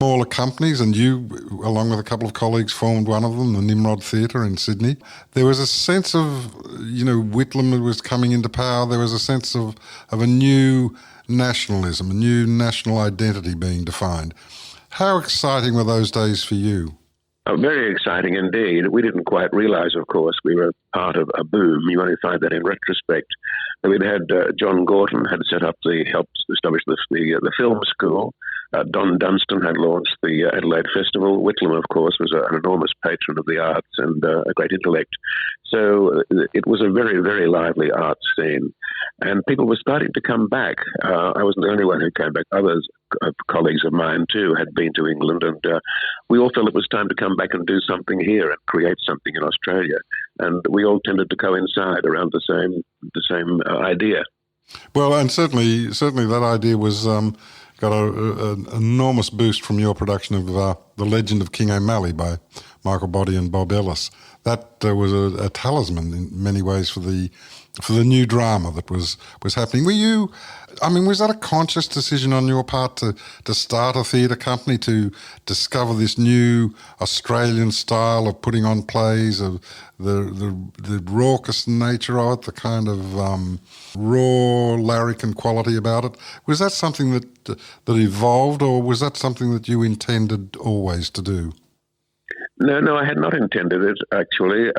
smaller companies, and you, along with a couple of colleagues, formed one of them, the Nimrod Theatre in Sydney. There was a sense of, Whitlam was coming into power. There was a sense of a new nationalism, a new national identity being defined. How exciting were those days for you? Very exciting indeed. We didn't quite realise, of course, we were part of a boom. You only find that in retrospect. We'd had John Gorton had helped establish the film school. Don Dunstan had launched the Adelaide Festival. Whitlam, of course, was an enormous patron of the arts and a great intellect. So it was a very, very lively art scene. And people were starting to come back. I wasn't the only one who came back. Others, colleagues of mine too, had been to England. And we all felt it was time to come back and do something here and create something in Australia. And we all tended to coincide around the same idea. Well, and certainly that idea was got an enormous boost from your production of The Legend of King O'Malley by Michael Boddy and Bob Ellis. That was a talisman in many ways for the new drama that was happening. Was that a conscious decision on your part to start a theatre company, to discover this new Australian style of putting on plays, of the raucous nature of it, the kind of raw larrikin quality about it? Was that something that evolved, or was that something that you intended always to do? No, I had not intended it, actually.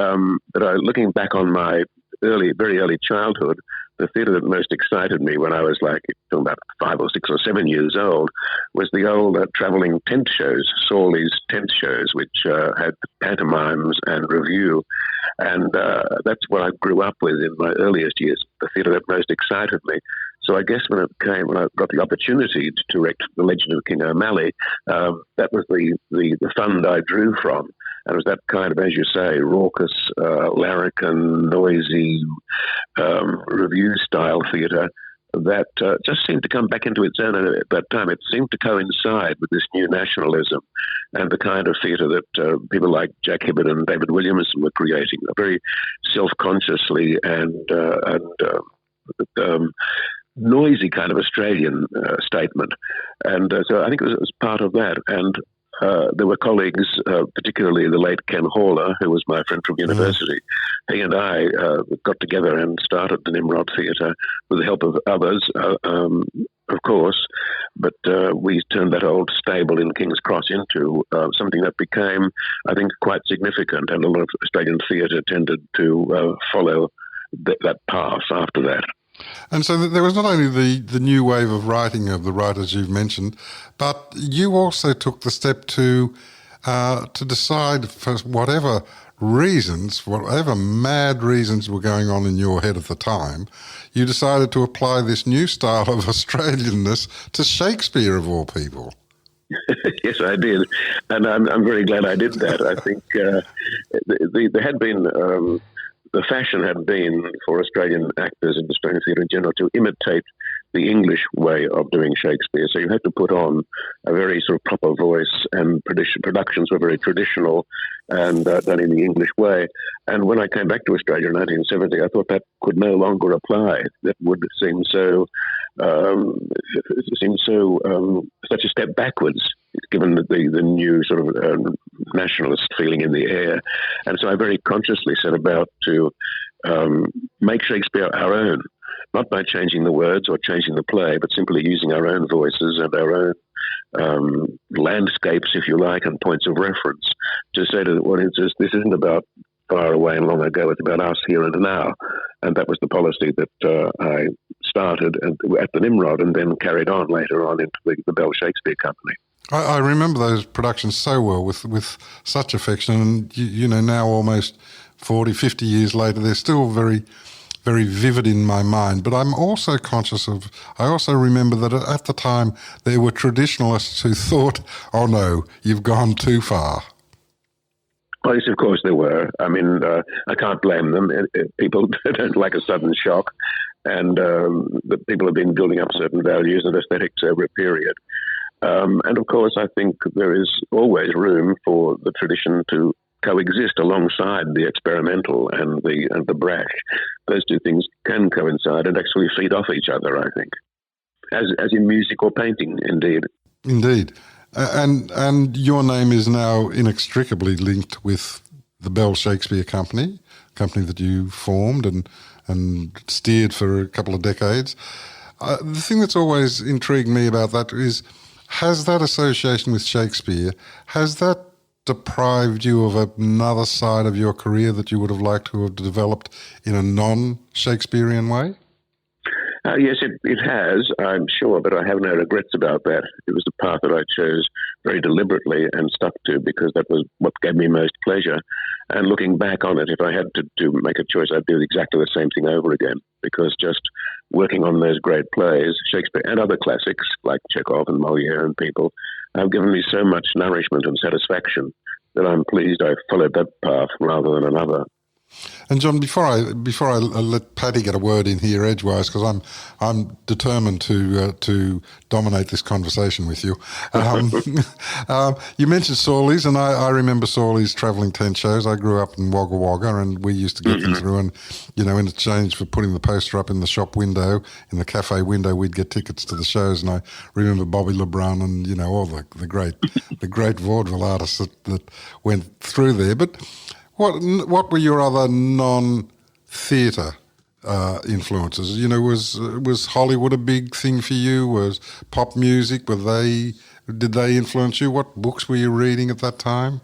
But looking back on my very early childhood, the theatre that most excited me when I was about 5 or 6 or 7 years old was the old travelling tent shows, Sawley's tent shows, which had pantomimes and revue. And that's what I grew up with in my earliest years, the theatre that most excited me. So I guess when I got the opportunity to direct The Legend of King O'Malley, that was the fund I drew from. And it was that kind of, as you say, raucous, larrikin, noisy, revue-style theatre that just seemed to come back into its own at that time. It seemed to coincide with this new nationalism and the kind of theatre that people like Jack Hibbert and David Williamson were creating, very self-consciously and noisy kind of Australian statement. And so I think it was part of that. And there were colleagues, particularly the late Ken Haller, who was my friend from university. He and I got together and started the Nimrod Theatre with the help of others, of course, but we turned that old stable in King's Cross into something that became, I think, quite significant, and a lot of Australian theatre tended to follow that path after that. And so there was not only the new wave of writing of the writers you've mentioned, but you also took the step to decide, for whatever mad reasons were going on in your head at the time, you decided to apply this new style of Australianness to Shakespeare, of all people. Yes, I did, and I'm very glad I did that. I think there had been. The fashion had been for Australian actors and Australian theatre in general to imitate the English way of doing Shakespeare. So you had to put on a very sort of proper voice, and productions were very traditional and done in the English way. And when I came back to Australia in 1970, I thought that could no longer apply. That would seem such a step backwards, given the new sort of nationalist feeling in the air. And so I very consciously set about to make Shakespeare our own, not by changing the words or changing the play, but simply using our own voices and our own landscapes, if you like, and points of reference to say to the audiences, this isn't about far away and long ago, it's about us here and now. And that was the policy that I started at the Nimrod and then carried on later on into the Bell Shakespeare Company. I remember those productions so well with such affection, and now almost 40, 50 years later, they're still very, very vivid in my mind. But I'm also I also remember that at the time there were traditionalists who thought, oh no, you've gone too far. Well, yes, of course there were. I mean, I can't blame them. People don't like a sudden shock, and the people have been building up certain values and aesthetics over a period. And of course, I think there is always room for the tradition to coexist alongside the experimental and the brash. Those two things can coincide and actually feed off each other, I think, as in music or painting, indeed. Indeed. And your name is now inextricably linked with the Bell Shakespeare Company, company that you formed and steered for a couple of decades. The thing that's always intrigued me about that is, has that association with Shakespeare, has that deprived you of another side of your career that you would have liked to have developed in a non-Shakespearean way? Yes, it has, I'm sure, but I have no regrets about that. It was the path that I chose very deliberately and stuck to because that was what gave me most pleasure. And looking back on it, if I had to make a choice, I'd do exactly the same thing over again because just working on those great plays, Shakespeare and other classics like Chekhov and Moliere and people, have given me so much nourishment and satisfaction that I'm pleased I followed that path rather than another. And John, before I let Paddy get a word in here edgewise, because I'm determined to dominate this conversation with you. You mentioned Sawley's, and I remember Sawley's travelling tent shows. I grew up in Wagga Wagga, and we used to get them through. And in exchange for putting the poster up in the shop window, in the cafe window, we'd get tickets to the shows. And I remember Bobby LeBrun and all the great vaudeville artists that went through there, but. What were your other non-theatre influences? Was Hollywood a big thing for you? Was pop music? Did they influence you? What books were you reading at that time?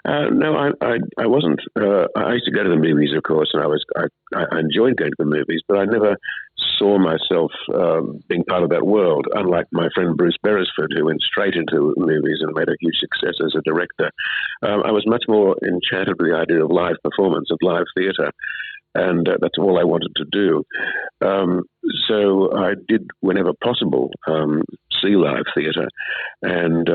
No, I wasn't. I used to go to the movies, of course, and I enjoyed going to the movies, but I never saw myself being part of that world, unlike my friend Bruce Beresford, who went straight into movies and made a huge success as a director. I was much more enchanted with the idea of live performance, of live theatre, and that's all I wanted to do. So I did, whenever possible, see live theatre, and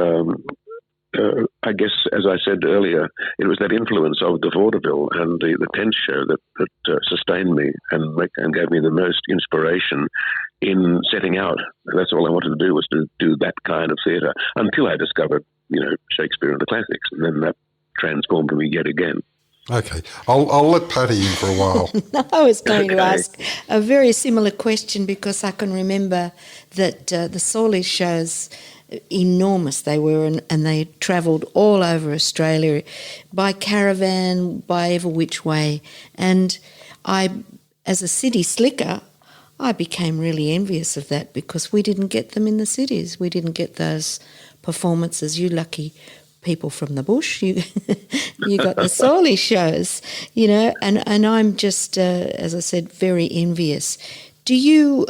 I guess, as I said earlier, it was that influence of the vaudeville and the tent show that sustained me and gave me the most inspiration in setting out. And that's all I wanted to do, was to do that kind of theatre until I discovered, Shakespeare and the classics, and then that transformed me yet again. Okay, I'll let Patty in for a while. I was going to ask a very similar question because I can remember that the Sawley shows, enormous they were, and they travelled all over Australia by caravan, by every which way. And I, as a city slicker, I became really envious of that because we didn't get them in the cities. We didn't get those performances. You lucky people from the bush, you got the Sawley shows, and I'm just, as I said, very envious. Do you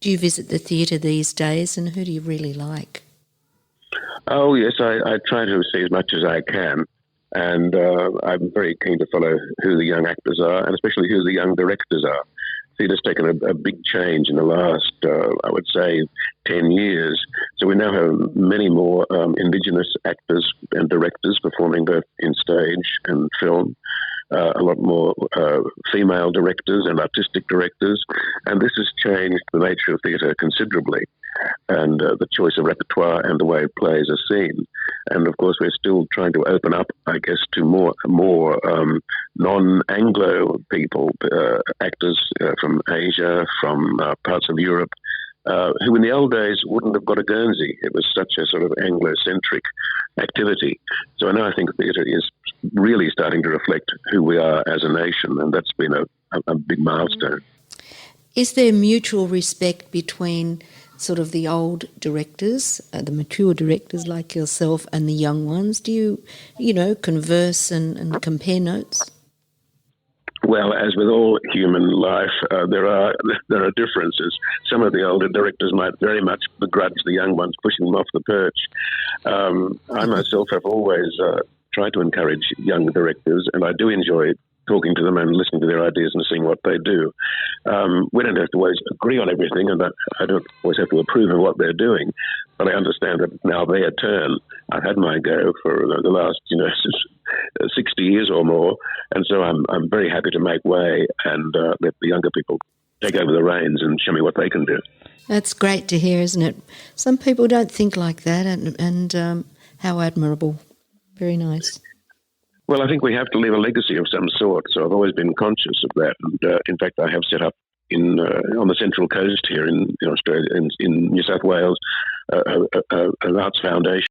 visit the theatre these days, and who do you really like? Oh, yes, I try to see as much as I can, and I'm very keen to follow who the young actors are, and especially who the young directors are. Theatre's taken a big change in the last, I would say, 10 years. So we now have many more Indigenous actors and directors performing both in stage and film. A lot more female directors and artistic directors, and this has changed the nature of theatre considerably, and the choice of repertoire and the way plays are seen. And of course, we're still trying to open up, I guess, to more non-Anglo people, actors from Asia, from parts of Europe, who in the old days wouldn't have got a Guernsey. It was such a sort of Anglo-centric activity. So now I think theatre is really starting to reflect who we are as a nation, and that's been a big milestone. Is there mutual respect between sort of the old directors, the mature directors like yourself, and the young ones? Do you, converse and compare notes? Well, as with all human life, there are differences. Some of the older directors might very much begrudge the young ones pushing them off the perch. I myself have always tried to encourage young directors, and I do enjoy talking to them and listening to their ideas and seeing what they do. We don't have to always agree on everything, and I don't always have to approve of what they're doing, but I understand that now their turn. I've had my go for the last 60 years or more, and so I'm very happy to make way and let the younger people take over the reins and show me what they can do. That's great to hear, isn't it? Some people don't think like that, and how admirable. Very nice. Well, I think we have to leave a legacy of some sort, so I've always been conscious of that. And in fact, I have set up on the Central Coast here in Australia, in New South Wales, an arts foundation